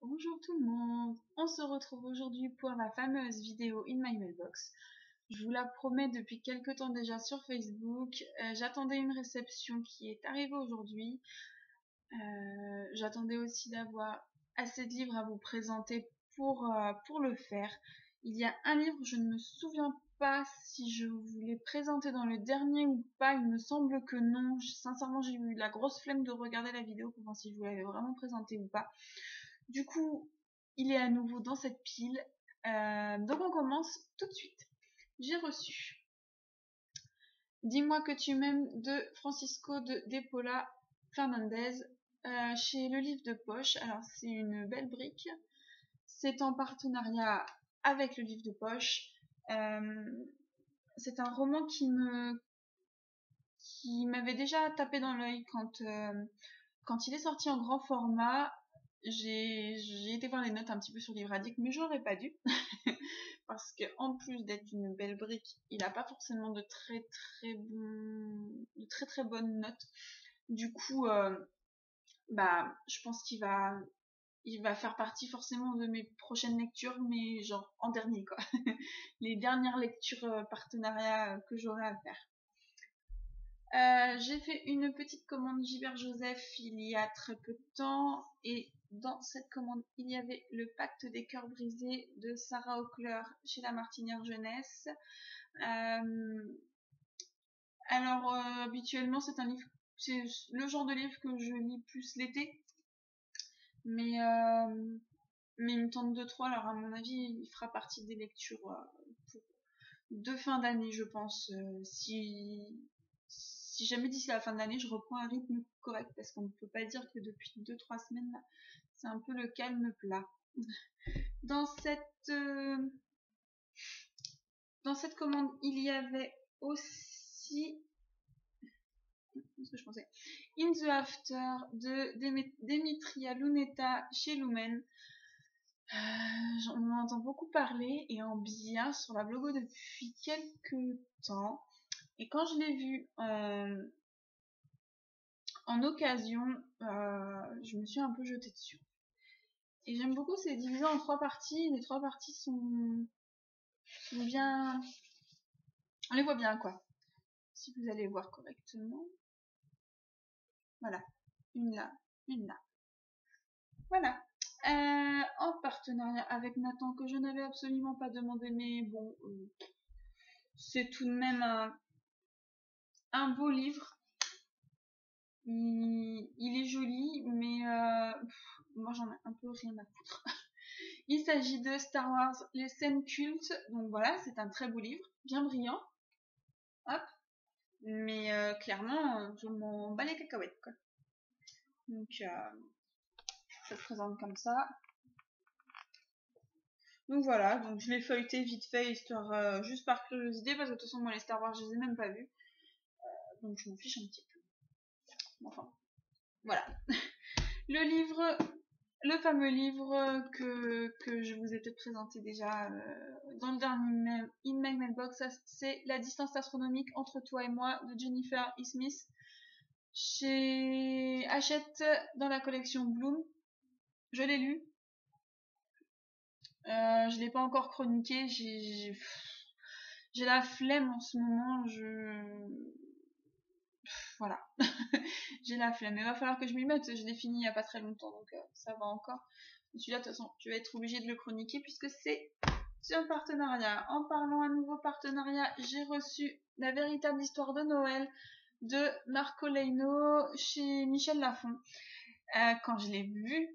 Bonjour tout le monde, on se retrouve aujourd'hui pour la fameuse vidéo In My Mailbox. Je vous la promets depuis quelques temps déjà sur Facebook. J'attendais une réception qui est arrivée aujourd'hui. J'attendais aussi d'avoir assez de livres à vous présenter pour le faire. Il y a un livre, je ne me souviens pas si je vous l'ai présenté dans le dernier ou pas, il me semble que non. Sincèrement, j'ai eu la grosse flemme de regarder la vidéo pour voir si je vous l'avais vraiment présenté ou pas. Du coup, il est à nouveau dans cette pile. Donc on commence tout de suite. J'ai reçu Dis-moi que tu m'aimes de Francisco de Paula Fernandez chez Le Livre de Poche. Alors c'est une belle brique. C'est en partenariat avec Le Livre de Poche. C'est un roman qui m'avait déjà tapé dans l'œil quand il est sorti en grand format. J'ai été voir les notes un petit peu sur Livre Addict, mais j'aurais pas dû. Parce que en plus d'être une belle brique, il n'a pas forcément de très bonnes notes. Du coup, je pense qu'il va faire partie forcément de mes prochaines lectures, mais genre en dernier quoi. Les dernières lectures partenariat que j'aurai à faire. J'ai fait une petite commande Gilbert Joseph il y a très peu de temps, et dans cette commande il y avait Le Pacte des cœurs brisés de Sarah Auclair chez La Martinière Jeunesse. Habituellement c'est le genre de livre que je lis plus l'été, mais il me tente de trop, alors à mon avis il fera partie des lectures de fin d'année, je pense, si jamais d'ici la fin de l'année je reprends un rythme correct, parce qu'on ne peut pas dire que depuis 2-3 semaines là, c'est un peu le calme plat. Dans cette commande il y avait aussi ce que je pensais, In the After de Demetria Luneta chez Lumen. On en entend beaucoup parler et en bien sur la blogo depuis quelques temps. Et quand je l'ai vu en occasion, je me suis un peu jetée dessus. Et j'aime beaucoup, c'est divisé en 3 parties. Les 3 parties sont bien... On les voit bien, quoi. Si vous allez voir correctement. Voilà. Une là, une là. Voilà. En partenariat avec Nathan, que je n'avais absolument pas demandé, mais bon, c'est tout de même un beau livre. Il est joli, mais moi j'en ai un peu rien à foutre. Il s'agit de Star Wars, les scènes cultes. Donc voilà, c'est un très beau livre, bien brillant. Hop. Mais clairement, je m'en bats les cacahuètes, quoi. Donc ça se présente comme ça. Donc voilà, donc je l'ai feuilleté vite fait, histoire juste par curiosité, parce que de toute façon moi les Star Wars je les ai même pas vus. Donc je m'en fiche un petit peu. Enfin, voilà. Le fameux livre que je vous ai peut-être présenté déjà dans le dernier In My Mailbox, c'est La distance astronomique entre toi et moi de Jennifer E. Smith chez Hachette dans la collection Bloom. Je l'ai lu. Je l'ai pas encore chroniqué. J'ai la flemme en ce moment. Voilà. J'ai la flemme. Il va falloir que je m'y mette. Je l'ai fini il n'y a pas très longtemps, donc ça va encore. Celui-là, de toute façon, je vais être obligée de le chroniquer puisque c'est un partenariat. En parlant à nouveau partenariat, j'ai reçu La véritable histoire de Noël de Marco Leino chez Michel Lafon. Quand je l'ai vu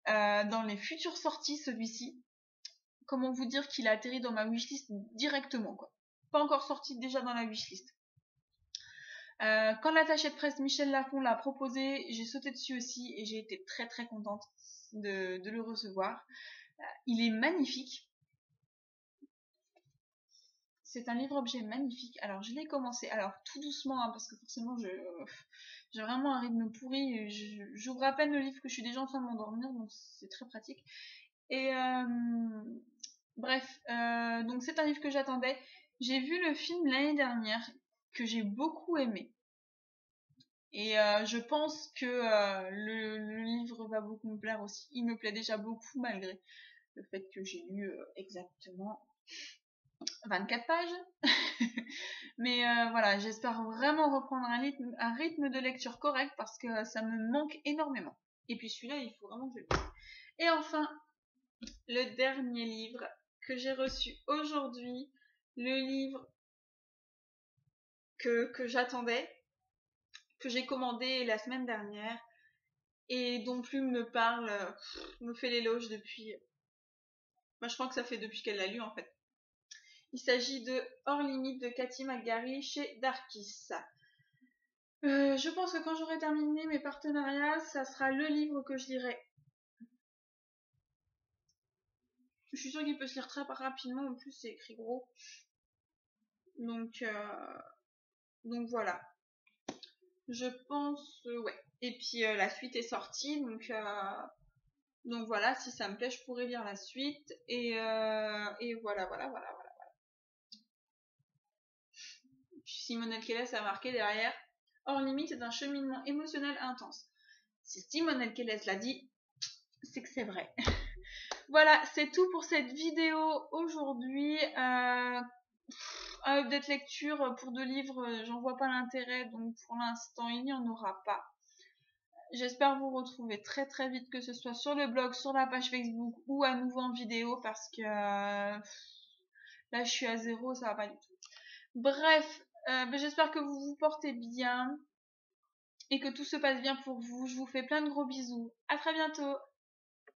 dans les futures sorties, celui-ci, comment vous dire qu'il a atterri dans ma wishlist directement, quoi. Pas encore sorti, déjà dans la wishlist. Quand l'attaché de presse Michel Lafon l'a proposé, j'ai sauté dessus aussi et j'ai été très très contente de le recevoir. Il est magnifique. C'est un livre-objet magnifique. Alors je l'ai commencé, alors tout doucement, hein, parce que forcément j'ai vraiment un rythme pourri. J'ouvre à peine le livre que je suis déjà en train de m'endormir, donc c'est très pratique. Et bref, donc c'est un livre que j'attendais. J'ai vu le film l'année dernière, que j'ai beaucoup aimé. Et je pense que le livre va beaucoup me plaire aussi. Il me plaît déjà beaucoup malgré le fait que j'ai lu exactement 24 pages. Mais voilà, j'espère vraiment reprendre un rythme de lecture correct parce que ça me manque énormément. Et puis celui-là, il faut vraiment que je le lise. Et enfin, le dernier livre que j'ai reçu aujourd'hui, le livre que j'attendais, que j'ai commandé la semaine dernière et dont Plume me parle, me fait l'éloge depuis... je crois que ça fait depuis qu'elle l'a lu en fait. Il s'agit de Hors limite de Cathy McGarry chez Darkis. Je pense que quand j'aurai terminé mes partenariats, ça sera le livre que je lirai. Je suis sûre qu'il peut se lire très rapidement, en plus c'est écrit gros. Donc voilà. Je pense, ouais. Et puis la suite est sortie, donc voilà, si ça me plaît, je pourrais lire la suite. Et voilà. Puis Simone Elkeles a marqué derrière. Hors limite, c'est un cheminement émotionnel intense. Si Simone Elkeles l'a dit, c'est que c'est vrai. Voilà, c'est tout pour cette vidéo aujourd'hui. Un update lecture pour 2 livres, j'en vois pas l'intérêt, donc pour l'instant, il n'y en aura pas. J'espère vous retrouver très très vite, que ce soit sur le blog, sur la page Facebook ou à nouveau en vidéo, parce que là je suis à 0, ça va pas du tout. Bref, j'espère que vous vous portez bien et que tout se passe bien pour vous. Je vous fais plein de gros bisous. À très bientôt.